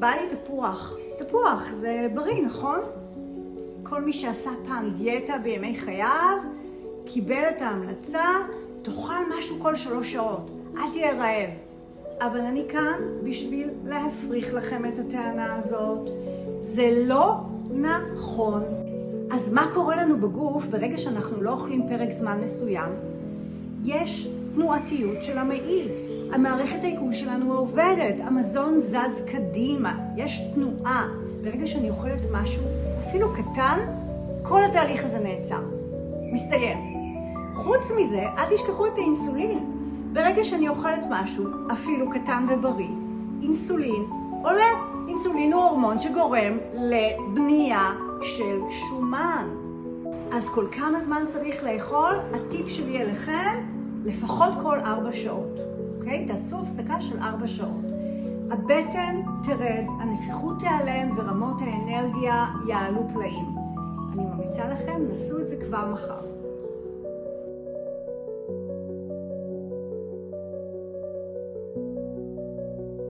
בא לי תפוח. תפוח זה בריא, נכון? כל מי שעשה פעם דיאטה בימי חייו, קיבל את ההמלצה, תאכל משהו כל 3 שעות, אל תהיה רעב. אבל אני כאן בשביל להפריך לכם את הטענה הזאת. זה לא נכון. אז מה קורה לנו בגוף ברגע שאנחנו לא אוכלים פרק זמן מסוים? יש תנועתיות של המעי. המערכת העיכול שלנו עובדת, המזון זז קדימה, יש תנועה. ברגע שאני אוכלת משהו, אפילו קטן, כל התהליך הזה נעצר. מסתיים. חוץ מזה, אל תשכחו את האינסולין. ברגע שאני אוכלת משהו, אפילו קטן ובריא, אינסולין עולה. אינסולין הוא הורמון שגורם לבנייה של שומן. אז כל כמה זמן צריך לאכול? הטיפ שלי אליכם, לפחות כל 4 שעות. אוקיי? תעשו הפסקה של 4 שעות. הבטן תרד, הנפיחות תיעלם ורמות האנרגיה יעלו פלאים. אני ממליצה לכם, נסו את זה כבר מחר.